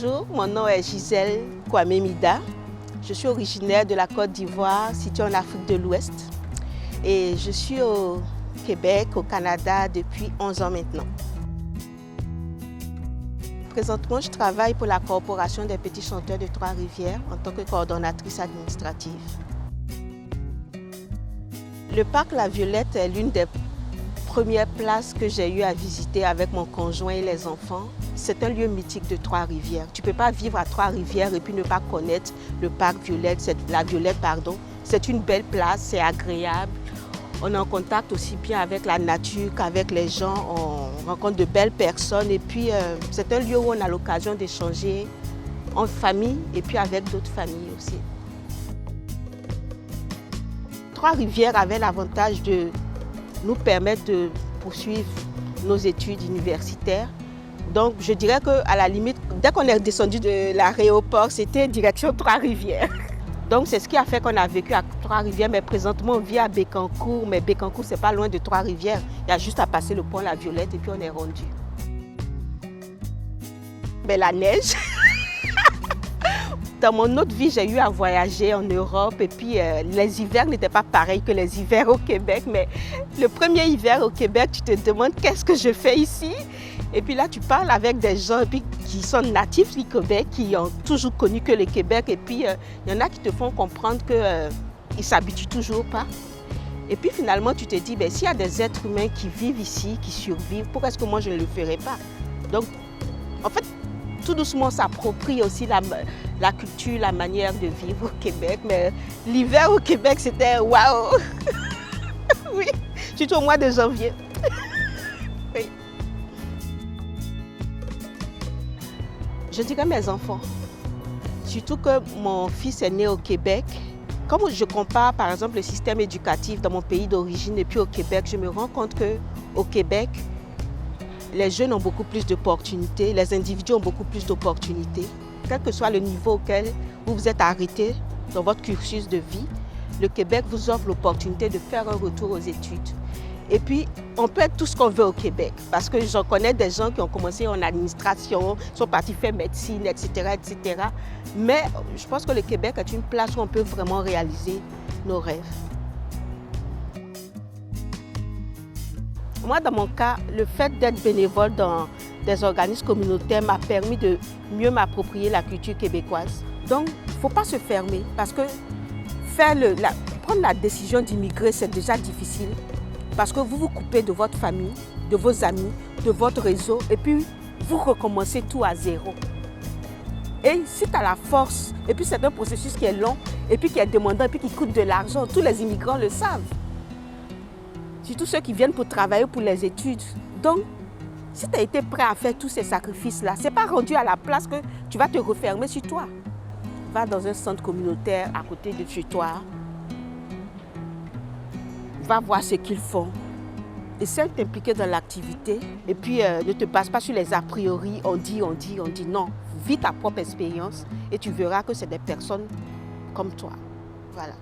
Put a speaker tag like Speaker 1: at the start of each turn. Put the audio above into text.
Speaker 1: Bonjour, mon nom est Gisèle Kwame Mida. Je suis originaire de la Côte d'Ivoire, située en Afrique de l'Ouest. Et je suis au Québec, au Canada, depuis 11 ans maintenant. Présentement, je travaille pour la Corporation des petits chanteurs de Trois-Rivières en tant que coordonnatrice administrative. Le parc La Violette est l'une des premières places que j'ai eu à visiter avec mon conjoint et les enfants. C'est un lieu mythique de Trois-Rivières. Tu ne peux pas vivre à Trois-Rivières et puis ne pas connaître le parc La Violette. C'est une belle place, c'est agréable. On est en contact aussi bien avec la nature qu'avec les gens. On rencontre de belles personnes et puis c'est un lieu où on a l'occasion d'échanger en famille et puis avec d'autres familles aussi. Trois-Rivières avait l'avantage de nous permettre de poursuivre nos études universitaires. Donc je dirais qu'à la limite, dès qu'on est descendu de l'aéroport, c'était direction Trois-Rivières. Donc c'est ce qui a fait qu'on a vécu à Trois-Rivières, mais présentement on vit à Bécancour. Mais Bécancour, c'est pas loin de Trois-Rivières. Il y a juste à passer le pont La Violette et puis on est rendu. Mais la neige. Dans mon autre vie, j'ai eu à voyager en Europe et puis les hivers n'étaient pas pareils que les hivers au Québec. Mais le premier hiver au Québec, tu te demandes qu'est-ce que je fais ici? Et puis là, tu parles avec des gens et puis, qui sont natifs du Québec, qui ont toujours connu que le Québec. Et puis, il y en a qui te font comprendre qu'ils ne s'habituent toujours pas. Et puis finalement, tu te dis, ben, s'il y a des êtres humains qui vivent ici, qui survivent, pourquoi est-ce que moi je ne le ferais pas? Donc, en fait, tout doucement, on s'approprie aussi la culture, la manière de vivre au Québec. Mais l'hiver au Québec, c'était waouh! Oui, surtout au mois de janvier. Oui. Je dirais mes enfants. Surtout que mon fils est né au Québec. Comme je compare par exemple le système éducatif dans mon pays d'origine et puis au Québec, je me rends compte qu'au Québec, les jeunes ont beaucoup plus d'opportunités, les individus ont beaucoup plus d'opportunités. Quel que soit le niveau auquel vous êtes arrêté dans votre cursus de vie, le Québec vous offre l'opportunité de faire un retour aux études. Et puis, on peut être tout ce qu'on veut au Québec, parce que j'en connais des gens qui ont commencé en administration, sont partis faire médecine, etc., etc. Mais je pense que le Québec est une place où on peut vraiment réaliser nos rêves. Moi, dans mon cas, le fait d'être bénévole dans des organismes communautaires m'a permis de mieux m'approprier la culture québécoise. Donc, il ne faut pas se fermer, parce que prendre la décision d'immigrer, c'est déjà difficile. Parce que vous vous coupez de votre famille, de vos amis, de votre réseau, et puis vous recommencez tout à zéro. Et si tu as la force, et puis c'est un processus qui est long, et puis qui est demandant, et puis qui coûte de l'argent, tous les immigrants le savent. Surtout ceux qui viennent pour travailler pour les études. Donc, si tu as été prêt à faire tous ces sacrifices-là, ce n'est pas rendu à la place que tu vas te refermer sur toi. Va dans un centre communautaire à côté de chez toi. Va voir ce qu'ils font. Essaie de t'impliquer dans l'activité et puis ne te base pas sur les a priori, on dit. Non, vis ta propre expérience et tu verras que c'est des personnes comme toi. Voilà.